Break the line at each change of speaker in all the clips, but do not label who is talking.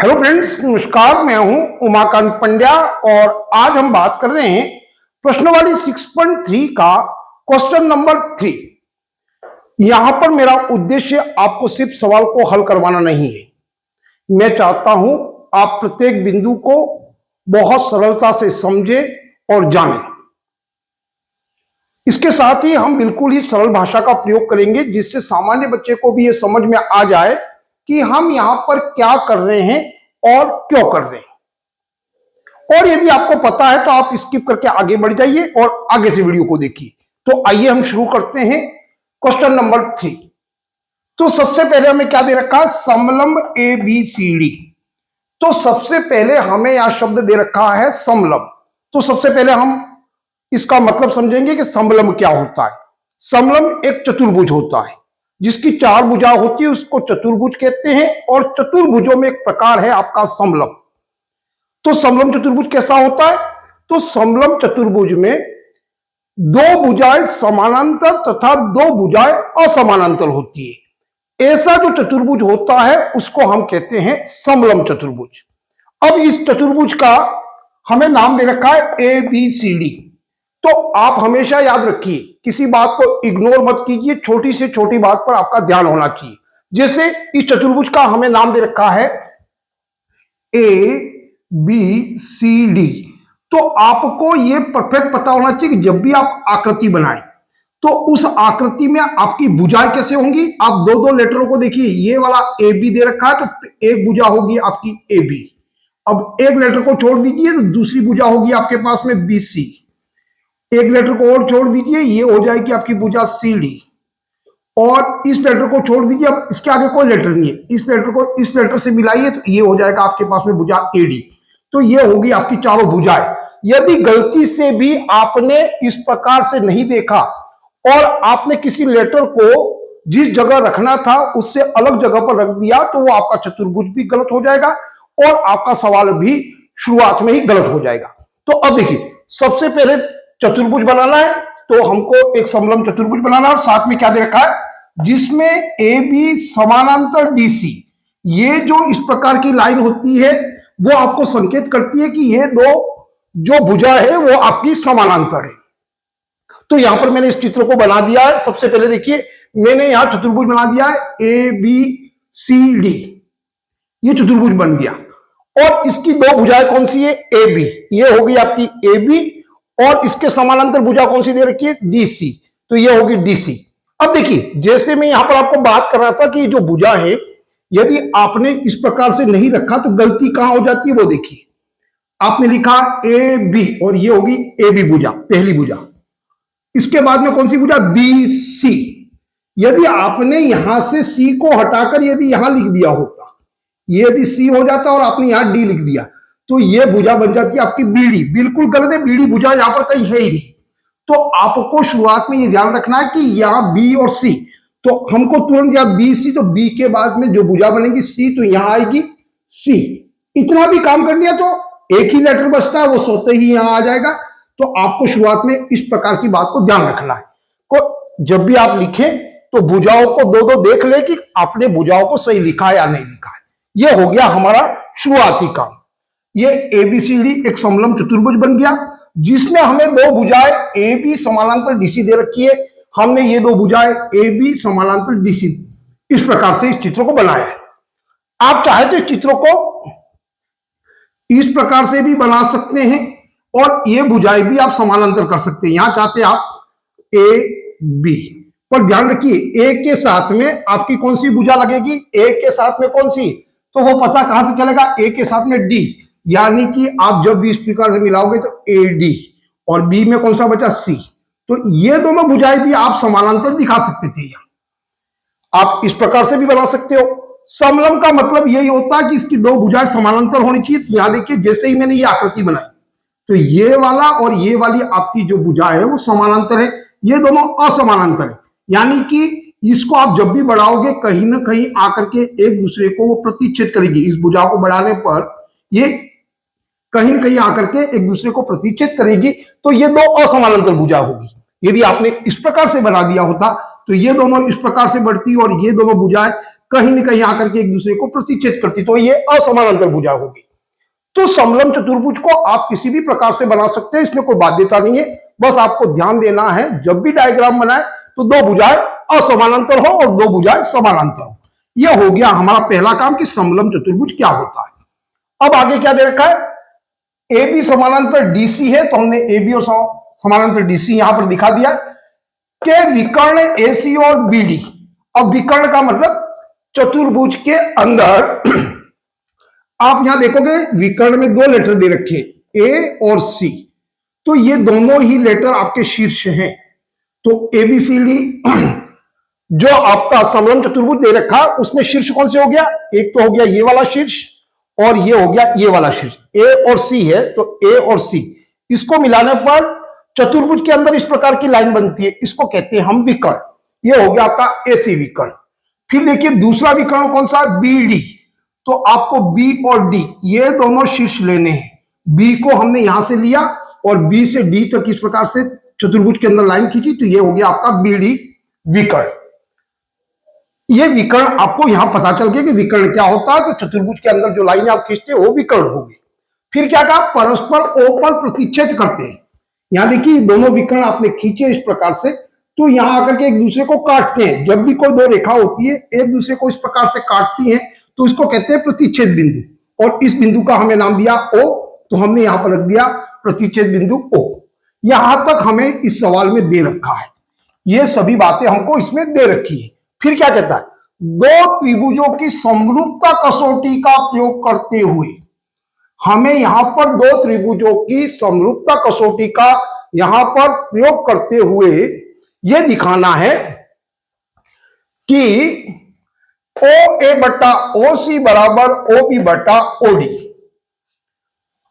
Hello friends, नमस्कार। मैं हूं उमाकांत पंड्या और आज हम बात कर रहे हैं प्रश्नावली 6.3 का क्वेश्चन नंबर 3। यहां पर मेरा उद्देश्य आपको सिर्फ सवाल को हल करवाना नहीं है। मैं चाहता हूं आप प्रत्येक बिंदु को बहुत सरलता से समझें और जानें। इसके साथ ही हम बिल्कुल ही सरल भाषा का प्रयोग करेंगे जिससे सामान्य बच्चे को भी यह समझ में आ जाए कि हम यहां पर क्या कर रहे हैं और क्यों कर रहे हैं। और यदि आपको पता है तो आप स्किप करके आगे बढ़ जाइए और आगे से वीडियो को देखिए। तो आइए हम शुरू करते हैं क्वेश्चन नंबर 3। तो सबसे पहले हमें क्या दे रखा है? समलंब ए बी सी डी। तो सबसे पहले हमें यहां शब्द दे रखा है समलंब। तो सबसे पहले हम इसका मतलब समझेंगे कि समलंब क्या होता है। समलंब एक चतुर्भुज होता है जिसकी 4 भुजा होती है, उसको चतुर्भुज कहते हैं। और चतुर्भुजों में एक प्रकार है आपका समलंब। तो समलंब चतुर्भुज कैसा होता है? तो समलंब चतुर्भुज में 2 भुजाएं समानांतर तथा 2 भुजाएं असमानांतर होती है। ऐसा जो चतुर्भुज होता है उसको हम कहते हैं समलंब चतुर्भुज। अब इस चतुर्भुज का हमें नाम दे रखा है ए बी सी डी। तो आप हमेशा याद रखिए, किसी बात को इग्नोर मत कीजिए, छोटी से छोटी बात पर आपका ध्यान होना चाहिए। जैसे इस चतुर्भुज का हमें नाम दे रखा है ए बी सी डी। तो आपको यह परफेक्ट पता होना चाहिए कि जब भी आप आकृति बनाएं तो उस आकृति में आपकी भुजाएं कैसे होंगी। आप दो दो लेटरों को देखिए, ये वाला ए बी दे रखा है तो एक भुजा होगी आपकी ए बी। अब एक लेटर को छोड़ दीजिए तो दूसरी भुजा होगी आपके पास में बी सी। एक लेटर को और छोड़ दीजिए, ये हो जाएगी आपकी भुजा सी डी। और इस लेटर को छोड़ दीजिए, अब इसके आगे कोई लेटर नहीं है, इस लेटर को इस लेटर से मिलाइए तो ये हो जाएगा आपके पास में भुजा ए डी। तो ये होगी आपकी चारों भुजाएं। यदि गलती से भी आपने इस प्रकार से नहीं देखा और आपने किसी लेटर को जिस जगह रखना था उससे अलग जगह पर रख दिया तो वो आपका चतुर्भुज भी गलत हो जाएगा और आपका सवाल भी शुरुआत में ही गलत हो जाएगा। तो अब देखिए, सबसे पहले चतुर्भुज बनाना है तो हमको एक समलंब चतुर्भुज बनाना है और साथ में क्या दे रखा है जिसमें ए बी समानांतर डी सी। ये जो इस प्रकार की लाइन होती है वो आपको संकेत करती है कि ये दो जो भुजा है वो आपकी समानांतर है। तो यहां पर मैंने इस चित्र को बना दिया है। सबसे पहले देखिए, मैंने यहां चतुर्भुज बना दिया है ए बी सी डी। ये चतुर्भुज बन गया और इसकी 2 भुजाएं कौन सी है? A B. ये होगी आपकी ए बी और इसके समानांतर भुजा कौन सी दे रखी है? D C. तो ये होगी डी सी। अब देखिए, जैसे मैं यहां पर आपको बात कर रहा था कि जो भुजा है यदि आपने इस प्रकार से नहीं रखा तो गलती कहां हो जाती है वो देखिए। आपने लिखा ए बी और ये होगी ए बी भुजा, पहली भुजा। इसके बाद में कौन सी भुजा? B C. यदि आपने यहां से सी को हटाकर यदि यहां लिख दिया होता, ये यदि सी हो जाता और आपने यहां डी लिख दिया तो ये भुजा बन जाती है आपकी बीडी। बिल्कुल गलत है, बीडी भुजा यहां पर कहीं है ही नहीं। तो आपको शुरुआत में ये ध्यान रखना है कि यहां बी और सी, तो हमको तुरंत यहां बी सी, तो बी के बाद में जो भुजा बनेगी सी तो यहां आएगी सी। इतना भी काम कर लिया तो एक ही लेटर बचता है, वो सोते ही यहां आ जाएगा। तो आपको शुरुआत में इस प्रकार की बात को ध्यान रखना है। को जब भी आप लिखें तो भुजाओं को दो दो देख ले कि आपने भुजाओं को सही लिखा है या नहीं लिखा है। यह हो गया हमारा शुरुआती काम। ये एबीसीडी एक समलंब चतुर्भुज बन गया जिसमें हमें 2 भुजाएं ए बी समानांतर डीसी दे रखी है। हमने ये 2 भुजाएं ए बी समानांतर डीसी इस प्रकार से इस चित्र को बनाया है। आप चाहे तो इस चित्र को इस प्रकार से भी बना सकते हैं और ये भुजाएं भी आप समानांतर कर सकते हैं। यहां चाहते आप ए बी, पर ध्यान रखिए ए के साथ में आपकी कौन सी भुजा लगेगी? ए के साथ में कौन सी? तो वो पता कहां से चलेगा? ए के साथ में डी। यानी कि आप जब भी इस प्रकार से मिलाओगे तो ए डी और बी में कौन सा बचा? सी। तो ये दोनों भुजाएं भी आप समानांतर दिखा सकते थे। आप इस प्रकार से भी बना सकते हो। समलंब का मतलब यही होता है कि इसकी 2 भुजाएं समानांतर होनी चाहिए। यहां देखिए, जैसे ही मैंने ये आकृति बनाई तो ये वाला और ये वाली आपकी जो भुजा है वो समानांतर है, ये दोनों असमानांतर है। यानी कि इसको आप जब भी बढ़ाओगे कहीं ना कहीं आकर के एक दूसरे को वो प्रतिच्छेद करेगी। इस भुजा को बढ़ाने पर ये कहीं ना कहीं आकर के एक दूसरे को प्रतिच्छेद करेगी, तो ये 2 असमानांतर भुजा होगी। यदि आपने इस प्रकार से बना दिया होता तो ये दोनों इस प्रकार से बढ़ती और ये दोनों भुजाएं कहीं न कहीं आकर के एक दूसरे को प्रतिच्छेद करती, तो ये असमानांतर भुजा होगी। तो समलंब चतुर्भुज को आप किसी भी प्रकार से बना सकते हैं, इसमें कोई बाध्यता नहीं है। बस आपको ध्यान देना है, जब भी डायग्राम बनाए तो दो भुजाएं असमानांतर हो और दो भुजाएं समानांतर हो। यह हो गया हमारा पहला काम कि समलंब चतुर्भुज क्या होता है। अब आगे क्या दे रखा है, ए बी समानांतर डीसी है, तो हमने ए बी और समानांतर डीसी यहां पर दिखा दिया के विकर्ण एसी और बीडी। अब विकर्ण का मतलब चतुर्भुज के अंदर आप यहां देखोगे विकर्ण में दो लेटर दे रखे ए और सी, तो ये दोनों ही लेटर आपके शीर्ष हैं। तो एबीसीडी जो आपका समलंब चतुर्भुज दे रखा उसमें शीर्ष कौन से हो गया, एक तो हो गया ये वाला शीर्ष और ये हो गया ये वाला शीर्ष। ए और सी है तो ए और सी, इसको मिलाने पर चतुर्भुज के अंदर इस प्रकार की लाइन बनती है, इसको कहते हैं हम विकर्ण। ये हो गया आपका एसी विकर्ण। फिर देखिए दूसरा विकर्ण कौन सा, बी डी। तो आपको बी और डी ये दोनों शीर्ष लेने हैं। बी को हमने यहां से लिया और बी से डी तक इस प्रकार से चतुर्भुज के अंदर लाइन खींची, तो ये हो गया आपका बी डी विकर्ण। ये विकर्ण आपको यहां पता चल गया कि विकर्ण क्या होता है, तो चतुर्भुज के अंदर जो लाइन आप खींचते हो वो विकर्ण होगी। फिर क्या कहा, परस्पर ओ पर प्रतिच्छेद करते हैं। यहां देखिए दोनों विकर्ण आपने खींचे इस प्रकार से, तो यहां आकर के एक दूसरे को काटते हैं। जब भी कोई दो रेखा होती है एक दूसरे को इस प्रकार से काटती है तो इसको कहते हैं प्रतिच्छेद बिंदु। और इस बिंदु का हमें नाम दिया ओ, तो हमने यहां पर रख दिया प्रतिच्छेद बिंदु ओ। यहां तक हमें इस सवाल में दे रखा है, ये सभी बातें हमको इसमें दे रखी है। फिर क्या कहता है, दो त्रिभुजों की समरूपता कसौटी का प्रयोग करते हुए हमें यहां पर दो त्रिभुजों की समरूपता कसौटी का यहां पर प्रयोग करते हुए यह दिखाना है कि ओ ए बटा ओ सी बराबर ओ बी बटा ओ डी।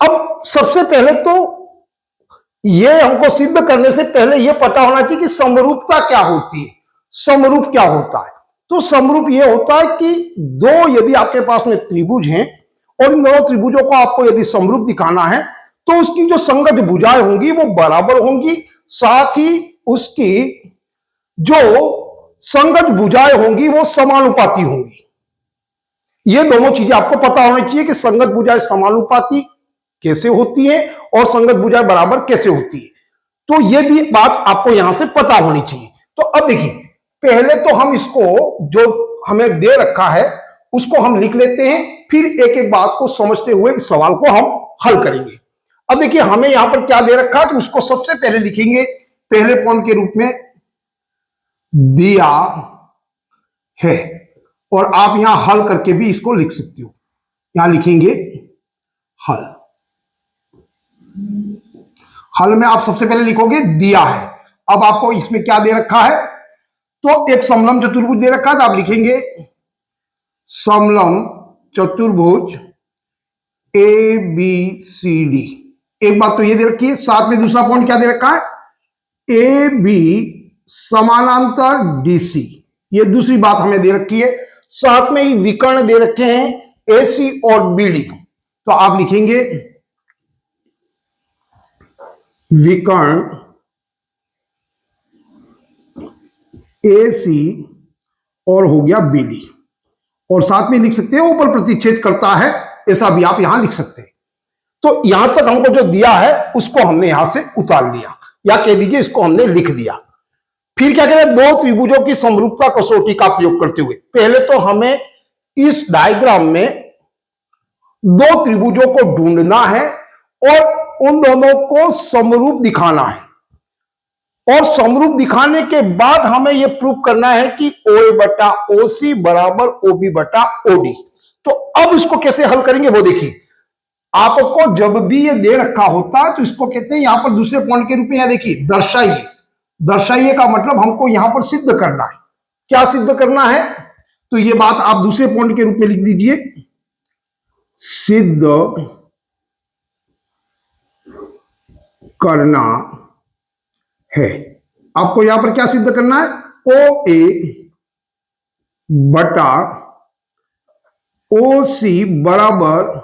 अब सबसे पहले तो यह हमको सिद्ध करने से पहले यह पता होना चाहिए कि समरूपता क्या होती है। समरूप क्या होता है, तो समरूप यह होता है कि दो यदि आपके पास में त्रिभुज हैं और इन दोनों त्रिभुजों को आपको यदि समरूप दिखाना है तो उसकी जो संगत भुजाएं होंगी वो बराबर होंगी, साथ ही उसकी जो संगत भुजाएं होंगी वो समानुपाती होंगी। ये दोनों चीजें आपको पता होनी चाहिए कि संगत भुजाएं समानुपाती कैसे होती है और संगत भुजाएं बराबर कैसे होती है, तो ये भी बात आपको यहां से पता होनी चाहिए। तो अब देखिए पहले तो हम इसको जो हमें दे रखा है उसको हम लिख लेते हैं, फिर एक एक बात को समझते हुए इस सवाल को हम हल करेंगे। अब देखिए हमें यहां पर क्या दे रखा है, तो उसको सबसे पहले लिखेंगे पहले पॉइंट के रूप में दिया है, और आप यहां हल करके भी इसको लिख सकते हो। यहां लिखेंगे हल। हल में आप सबसे पहले लिखोगे दिया है। अब आपको इसमें क्या दे रखा है, तो एक समलंब चतुर्भुज दे रखा है, तो आप लिखेंगे समलंब चतुर्भुज ए बी सी डी। एक बात तो ये दे रखी है, साथ में दूसरा पॉइंट क्या दे रखा है, ए बी समानांतर डीसी। ये दूसरी बात हमें दे रखी है, साथ में ही विकर्ण दे रखे हैं एसी और बीडी। तो आप लिखेंगे विकर्ण एसी और हो गया बीडी, और साथ में लिख सकते हैं ऊपर प्रतिच्छेद करता है, ऐसा भी आप यहां लिख सकते हैं। तो यहां तक हमको जो दिया है उसको हमने यहां से उतार लिया, या कह दीजिए इसको हमने लिख दिया। फिर क्या कहते हैं, दो त्रिभुजों की समरूपता कसौटी का प्रयोग करते हुए पहले तो हमें इस डायग्राम में दो त्रिभुजों को ढूंढना है और उन दोनों को समरूप दिखाना है, और समरूप दिखाने के बाद हमें यह प्रूव करना है कि ओ ए बटा ओ सी बराबर ओ बी बटा ओ डी। तो अब इसको कैसे हल करेंगे वो देखिए। आपको जब भी ये दे रखा होता है तो इसको कहते हैं यहां पर दूसरे पॉइंट के रूप में, यहां देखिए दर्शाइए। दर्शाइए का मतलब हमको यहां पर सिद्ध करना है। क्या सिद्ध करना है, तो ये बात आप दूसरे पॉइंट के रूप में लिख दीजिए, सिद्ध करना है। आपको यहां पर क्या सिद्ध करना है, ओ ए बटा ओ सी बराबर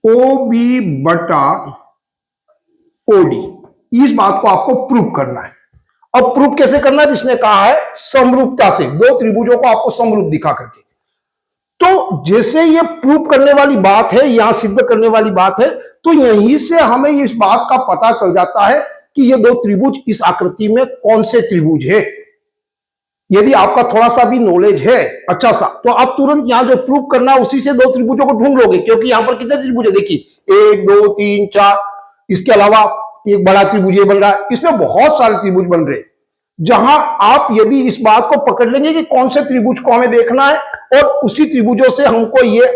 ओ बी बटा ओ डी। इस बात को आपको प्रूव करना है। अब प्रूफ कैसे करना है, जिसने कहा है समरूपता से, दो त्रिभुजों को आपको समरूप दिखा करके। तो जैसे ये प्रूफ करने वाली बात है, यहां सिद्ध करने वाली बात है, तो यहीं से हमें इस बात का पता चल जाता है कि ये दो त्रिभुज इस आकृति में कौन से त्रिभुज है। यदि आपका थोड़ा सा भी नॉलेज है अच्छा सा, तो आप तुरंत यहां जो प्रूफ करना है उसी से दो त्रिभुजों को ढूंढ लोगे, क्योंकि यहां पर कितने त्रिभुज है देखिए, 1 2 3 4, इसके अलावा एक बड़ा त्रिभुज बन रहा है, इसमें बहुत सारे त्रिभुज बन रहे हैं। जहां आप यदि इस बात को पकड़ लेंगे कि कौन से त्रिभुज को हमें देखना है, और उसी त्रिभुजों से हमको ये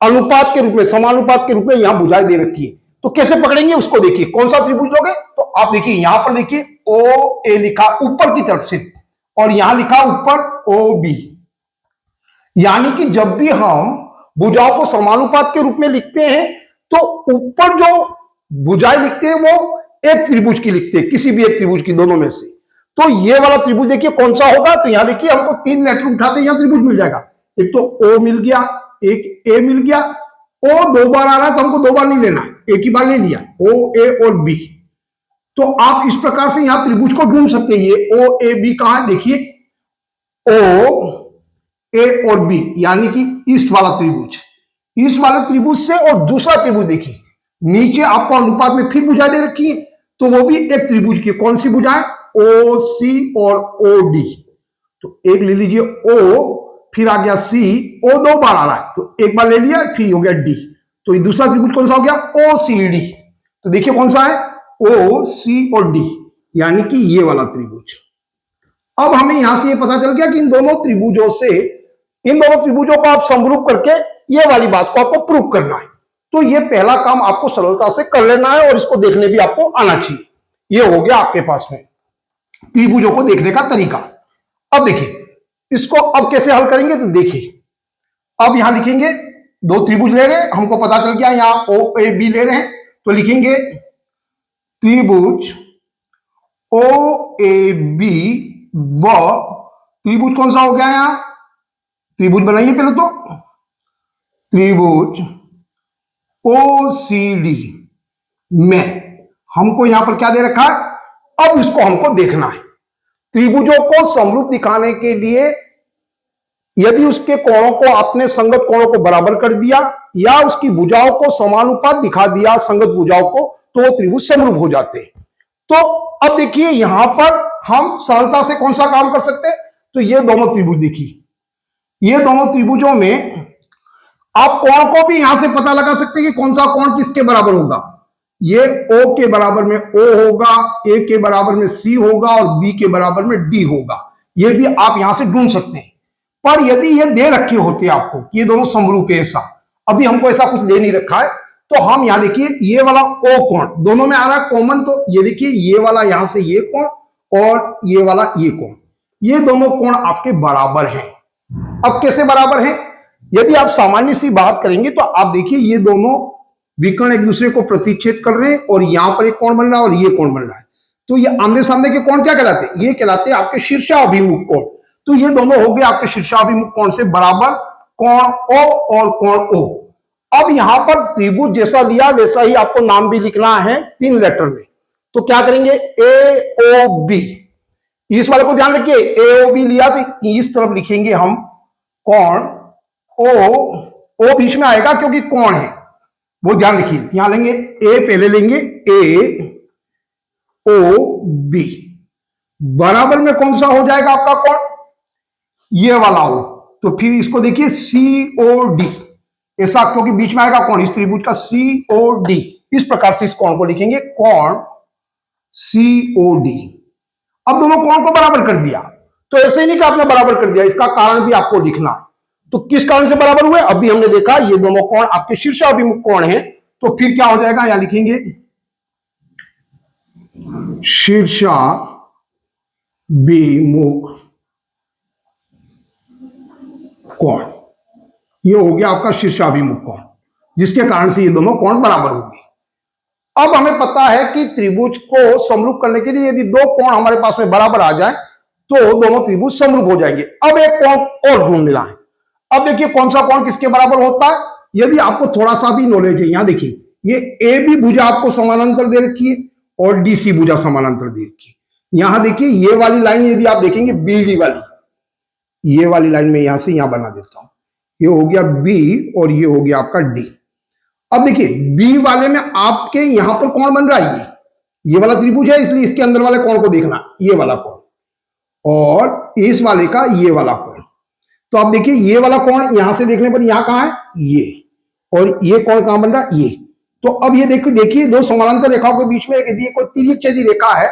अनुपात के रूप में, समानुपात के रूप में यहां भुजाएं दे रखी है, तो कैसे पकड़ेंगे उसको देखिए। कौन सा त्रिभुज लोगे, तो आप देखिए यहां पर देखिए ओ ए लिखा ऊपर की तरफ से, और यहां लिखा ऊपर ओ बी, यानी कि जब भी हम भुजाओं को समानुपात के रूप में लिखते हैं तो ऊपर जो भुजाएं लिखते हैं वो एक त्रिभुज की लिखते हैं, किसी भी एक त्रिभुज की, दोनों में से। तो ये वाला त्रिभुज देखिए कौन सा होगा, तो यहां देखिए हमको 3 लेटर उठाते हैं, यहां त्रिभुज मिल जाएगा। एक तो ओ मिल गया, एक ए मिल गया, ओ 2 बार आ रहा है तो हमको 2 बार नहीं लेना, एक ही बार ले लिया, ओ ए और बी। तो आप इस प्रकार से यहां त्रिभुज को ढूंढ सकते हैं। ये ओ ए बी कहां है, देखिए ओ ए और बी, यानी कि ईस्ट वाला त्रिभुज, ईस्ट वाले त्रिभुज से। और दूसरा त्रिभुज देखिए नीचे आपको अनुपात में फिर भुजा दे रखी है, तो वो भी एक त्रिभुज की, कौन सी भुजा है, ओ सी और ओ डी। तो एक ले लीजिए ओ, फिर आ गया सी, ओ 2 बार आ रहा है तो एक बार ले लिया, फिर हो गया डी, तो ये दूसरा त्रिभुज कौन सा हो गया, ओ सी डी। तो देखिए कौन सा है, ओ सी और डी, यानी कि ये वाला त्रिभुज। अब हमें यहां से ये पता चल गया कि इन दोनों त्रिभुजों से, इन दोनों त्रिभुजों को आप समरूप करके ये वाली बात को आपको प्रूव करना है। तो ये पहला काम आपको सरलता से कर लेना है, और इसको देखने भी आपको आना चाहिए। ये हो गया आपके पास में त्रिभुजों को देखने का तरीका। अब देखिए इसको अब कैसे हल करेंगे, तो देखिए अब यहां लिखेंगे, दो त्रिभुज ले रहे हैं, हमको पता चल गया यहां ओ ए बी ले रहे हैं, तो लिखेंगे त्रिभुज ओ ए बी व त्रिभुज कौन सा हो गया, यहां त्रिभुज बनाइए पहले, तो त्रिभुज ओ सी डी में हमको यहां पर क्या दे रखा है, अब इसको हमको देखना है। त्रिभुजों को समरूप दिखाने के लिए यदि उसके कोणों को आपने संगत कोणों को बराबर कर दिया, या उसकी भुजाओं को समानुपात दिखा दिया संगत भुजाओं को, तो वो त्रिभुज समरूप हो जाते हैं। तो अब देखिए यहां पर हम सरलता से कौन सा काम कर सकते हैं, तो ये दोनों त्रिभुज देखिए, ये दोनों त्रिभुजों में आप कोण को भी यहां से पता लगा सकते हैं कि कौन सा कोण किसके बराबर होगा। ये O के बराबर में O होगा, A के बराबर में C होगा, और B के बराबर में D होगा। ये भी आप यहां से ढूंढ सकते हैं। पर यदि ये दे रखे होते आपको कि ये दोनों समरूप है, ऐसा अभी हमको ऐसा कुछ ले नहीं रखा है, तो हम यहां देखिए ये वाला O कोण दोनों में आ रहा है कॉमन, तो ये देखिए ये वाला यहां से ये कोण और ये वाला ये कोण, ये दोनों कोण आपके बराबर हैं। अब कैसे बराबर हैं, यदि आप सामान्य सी बात करेंगे तो आप देखिए ये दोनों विकर्ण एक दूसरे को प्रतिच्छेद कर रहे हैं, और यहां पर एक कोण बन रहा है और ये कोण बन रहा है। तो ये आमने सामने के कोण क्या कहलाते हैं, ये कहलाते हैं आपके शीर्षाभिमुख कोण। तो ये दोनों हो गए आपके शीर्षाभिमुख कोण से बराबर, कोण O और कोण O। अब यहां पर त्रिभुज जैसा लिया वैसा ही आपको नाम भी लिखना है 3 लेटर में। तो क्या करेंगे, AOB, इस वाले को ध्यान रखिए, AOB लिया तो इस तरफ लिखेंगे हम कोण O बीच में आएगा क्योंकि कोण है, वो ध्यान रखिए। यहां लेंगे A, पहले लेंगे AOB, बराबर में कौन सा हो जाएगा आपका कोण, ये वाला हो। तो फिर इसको देखिए COD, ऐसा क्योंकि बीच में आएगा कोण, इस त्रिभुज का COD, इस प्रकार से इस कोण को लिखेंगे कोण COD। अब दोनों कोण को बराबर कर दिया, तो ऐसे ही नहीं कि आपने बराबर कर दिया, इसका कारण भी आपको लिखना। तो किस कारण से बराबर हुए, अभी हमने देखा ये दोनों कोण आपके शीर्षाभिमुख कोण हैं, तो फिर क्या हो जाएगा, यहां लिखेंगे शीर्षाभिमुख कोण, ये हो गया आपका शीर्षाभिमुख कोण, जिसके कारण से ये दोनों कोण बराबर होंगे। अब हमें पता है कि त्रिभुज को समरूप करने के लिए यदि दो कोण हमारे पास में बराबर आ जाए तो दोनों त्रिभुज समरूप हो जाएंगे। अब एक कोण और ढूंढना है। अब देखिए कौन सा कोण किसके बराबर होता है, यदि आपको थोड़ा सा भी नॉलेज है, यहां देखिए ये AB भुजा आपको समानांतर दे रखी है और DC भुजा समानांतर दे रखी है, यहां देखिए ये वाली लाइन यदि आप देखेंगे BD वाली, ये वाली लाइन में यहां से यहां बना देता हूं, ये हो गया B और ये हो गया आपका D। अब देखिए B वाले में आपके यहां पर कौन बन रहा है, ये वाला त्रिभुज है, इसलिए इसके अंदर वाले कोण को देखना, ये वाला कोण, और इस वाले का ये वाला कोण। तो आप देखिए ये वाला कोण यहां से देखने पर यहां कहां है, ये, और ये कोण कहां बन रहा है, ये। तो अब ये देखिए दो समानांतर रेखाओं के बीच में यदि कोई तिर्यक रेखा है,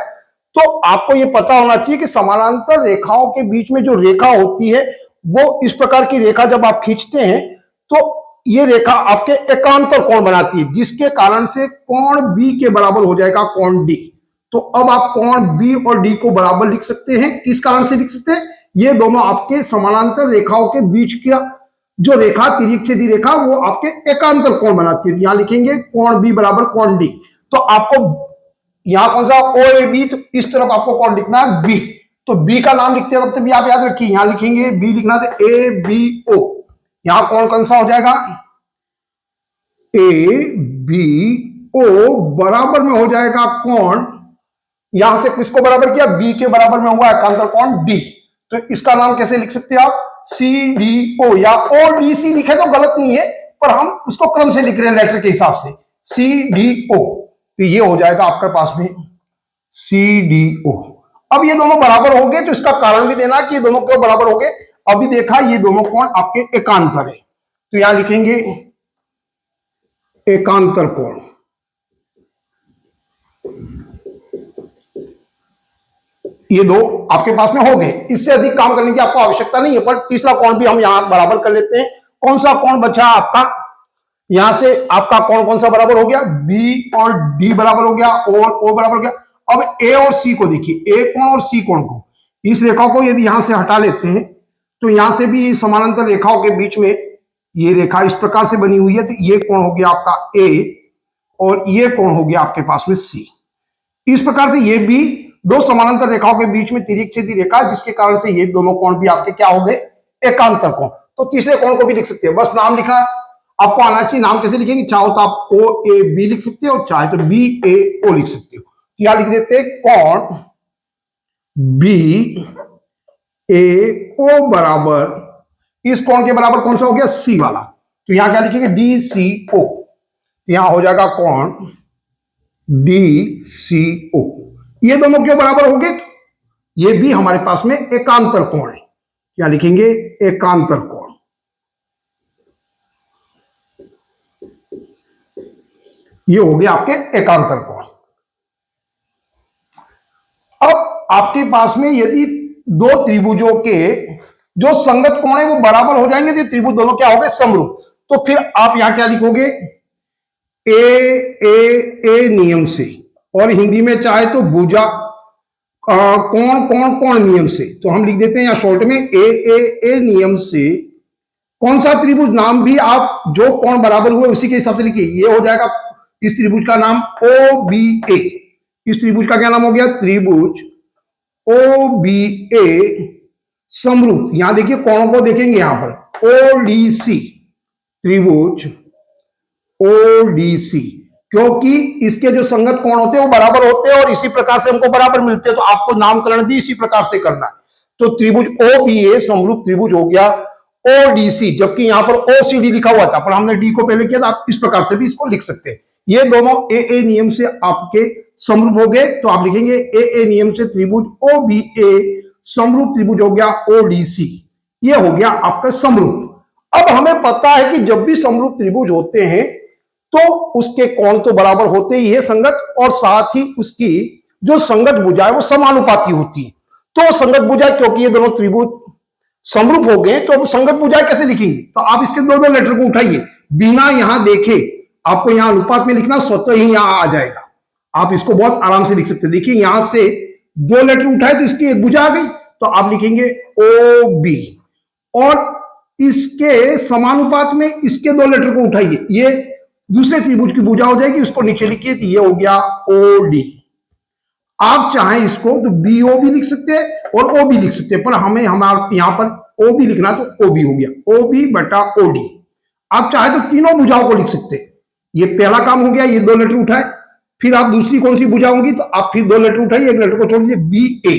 तो आपको ये पता होना चाहिए कि समानांतर रेखाओं के बीच में जो रेखा होती है वो इस प्रकार की रेखा जब आप खींचते हैं तो ये रेखा आपके एकांतर कोण बनाती है, जिसके कारण से कोण बी के बराबर हो जाएगा कोण डी। तो अब आप कोण बी और डी को बराबर लिख सकते हैं। किस कारण से लिख सकते हैं, ये दोनों आपके समानांतर रेखाओं के बीच का जो रेखा तिर्यक रेखा वो आपके एकांतर कोण बनाती है। यहां लिखेंगे कोण बी बराबर कोण डी। तो आपको यहां कौन सा ओ ए बी, तो इस तरफ आपको कौन लिखना है, बी। तो बी का नाम लिखते वक्त भी आप याद रखिए, यहां लिखेंगे बी लिखना तो ए बी ओ। यहां कौन सा हो जाएगा, ए बी ओ बराबर में हो जाएगा कौन, यहां से किसको बराबर किया, बी के बराबर में हुआ एकांतर कोण डी। तो इसका नाम कैसे लिख सकते हैं आप, सी डी ओ, या ओ डी सी लिखे तो गलत नहीं है, पर हम उसको क्रम से लिख रहे हैं लेटर के हिसाब से, सी डी ओ। तो ये हो जाएगा आपके पास में सी डी ओ। अब ये दोनों बराबर हो गए, तो इसका कारण भी देना कि ये दोनों क्यों बराबर हो गए। अभी देखा ये दोनों कोण आपके एकांतर है, तो यहां लिखेंगे एकांतर कोण। ये दो आपके पास में हो गए, इससे अधिक काम करने की आपको आवश्यकता नहीं है। पर तीसरा कोण भी हम यहां बराबर कर लेते हैं। कौन सा कोण बचा आपका, यहां से आपका कोण कौन सा बराबर हो गया, बी और डी बराबर हो गया और ओ बराबर हो गया। अब ए और सी को देखिए, ए कोण और सी कोण को, इस रेखा को यदि यहां से हटा लेते हैं तो यहां से भी समानांतर रेखाओं के बीच में ये रेखा इस प्रकार से बनी हुई है, तो ये कोण हो गया आपका ए और ये कोण हो गया आपके पास में सी। इस प्रकार से ये भी दो समानांतर रेखाओं के बीच में तिर्यक रेखा, जिसके कारण से ये दोनों कोण भी आपके क्या हो गए, एकांतर कोण। तो तीसरे कोण को भी लिख सकते हैं, बस नाम लिखना आपको आना चाहिए। नाम कैसे लिखेंगे, चाहो तो आप ओ ए बी लिख सकते हो, चाहे तो बी ए ओ लिख सकते हो। क्या लिख देते हैं, कोण बी ए ओ बराबर, इस कोण के बराबर कौन सा हो गया, सी वाला। तो यहां क्या लिखेंगे, डी सी ओ। तो यहां हो जाएगा कोण डी सी ओ। ये दोनों क्यों बराबर हो गए, ये भी हमारे पास में एकांतर कोण है। क्या लिखेंगे, एकांतर कोण। ये हो गया आपके एकांतर कोण। अब आपके पास में यदि दो त्रिभुजों के जो संगत कोण है वो बराबर हो जाएंगे, तो त्रिभुज दोनों क्या हो गए, समरूप। तो फिर आप यहां क्या लिखोगे, ए नियम से, और हिंदी में चाहे तो भुजा कोण कोण कोण नियम से। तो हम लिख देते हैं यहां शॉर्ट में ए नियम से कौन सा त्रिभुज, नाम भी आप जो कोण बराबर हुए उसी के हिसाब से लिखिए। ये हो जाएगा इस त्रिभुज का नाम ओ बी ए। इस त्रिभुज का क्या नाम हो गया, त्रिभुज ओ बी ए समरूप। यहां देखिए कोणों को देखेंगे, यहां पर ओ डी सी, त्रिभुज ओ डी सी, क्योंकि इसके जो संगत कोण होते हैं वो बराबर होते हैं और इसी प्रकार से हमको बराबर मिलते हैं, तो आपको नामकरण भी इसी प्रकार से करना है। तो त्रिभुज ओ बी ए समरूप त्रिभुज हो गया ओ डी सी, जबकि यहां पर ओ सी डी लिखा हुआ था, पर हमने डी को पहले किया, तो आप इस प्रकार से भी इसको लिख सकते हैं। ये दोनों ए नियम से आपके समरूप हो गए, तो आप लिखेंगे ए नियम से त्रिभुज ओ बी ए समरूप त्रिभुज हो गया ओ डी सी। ये हो गया आपका समरूप। अब हमें पता है कि जब भी समरूप त्रिभुज होते हैं तो उसके कोण तो बराबर होते ही है संगत, और साथ ही उसकी जो संगत भुजा है वो समानुपाती होती है। तो संगत भुजा, क्योंकि ये दोनों त्रिभुज समरूप हो गए, तो अब संगत भुजा कैसे लिखेंगे, तो आप इसके दो लेटर को उठाइए, बिना यहां देखे आपको यहां अनुपात में लिखना, स्वतः ही यहां आ जाएगा। आप इसको बहुत आराम से लिख सकते हैं। देखिए यहां से दो लेटर उठाए तो इसकी एक भुजा आ गई, तो आप लिखेंगे ओ बी, और इसके समानुपात में इसके दो लेटर को उठाइए, ये दूसरे त्रिभुज की भुजा हो जाएगी, उसको नीचे लिखिए, तो ये हो गया ओ डी। आप चाहें इसको तो बी ओ भी लिख सकते हैं और ओ भी लिख सकते हैं, पर हमें हमारे यहां पर ओ भी लिखना, तो ओ भी हो गया ओ बी बटा ओ डी। आप चाहे तो तीनों भुजाओं को लिख सकते हैं। ये पहला काम हो गया, ये दो लेटर उठाए। फिर आप दूसरी कौन सी बुझाओगी, तो आप फिर 2 लेटर उठाइए, एक लेटर को छोड़ दीजिए, बी ए।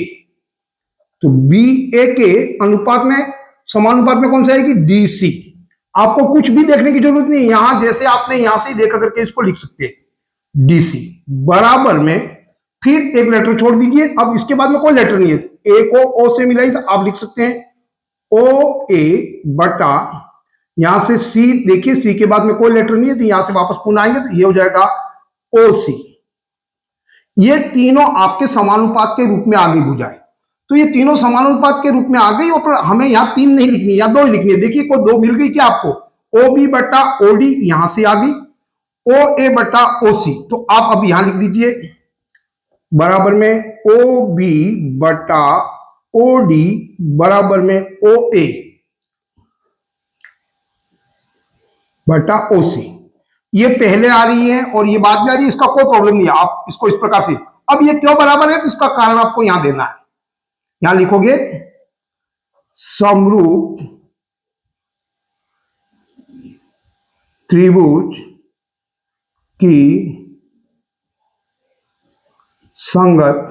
तो बी ए के अनुपात में, समानुपात में कौन सा आएगी, डी सी। आपको कुछ भी देखने की जरूरत नहीं, यहां जैसे आपने यहां से देखा करके इसको लिख सकते हैं, डी सी बराबर में, फिर एक लेटर छोड़ दीजिए। अब इसके बाद में कोई लेटर नहीं है, ए को ओ से मिलाई तो आप लिख सकते हैं ओ ए बटा, यहां से सी, देखिए सी के बाद में कोई लेटर नहीं है तो यहां से वापस पुनः आएंगे तो ये हो जाएगा ओ सी। ये तीनों आपके समानुपात के रूप में आगे बुझाए, तो ये तीनों समानुपात के रूप में आ गई, और हमें यहां 3 नहीं लिखनी, या 2 ही लिखनी है। देखिए कोई 2 मिल गई क्या आपको, ओ बी बटा ओ डी यहां से आ गई, ओ ए बटा ओ सी, तो आप अब यहां लिख दीजिए बराबर में ओ बी बटा ओ डी बराबर में ओ ए बटा ओ सी। ये पहले आ रही है और ये बाद में आ रही है, इसका कोई प्रॉब्लम नहीं है, आप इसको इस प्रकार से। अब ये क्यों बराबर है, तो इसका कारण आपको यहां देना है। यहां लिखोगे समरूप त्रिभुज की संगत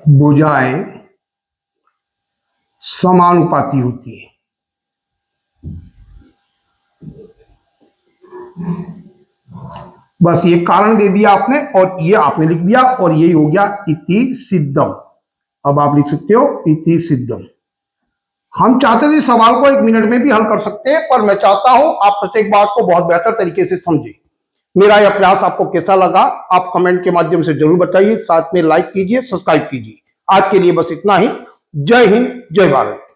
भुजाएं समानुपाती होती है। बस ये कारण दे दिया आपने, और ये आपने लिख दिया, और यही हो गया इति सिद्धम। अब आप लिख सकते हो इति सिद्धम। हम चाहते थे सवाल को 1 मिनट में भी हल कर सकते हैं, पर मैं चाहता हूं आप प्रत्येक बात को बहुत बेहतर तरीके से समझें। मेरा यह प्रयास आपको कैसा लगा, आप कमेंट के माध्यम से जरूर बताइए, साथ में लाइक कीजिए, सब्सक्राइब कीजिए। आज के लिए बस इतना ही। जय हिंद, जय भारत।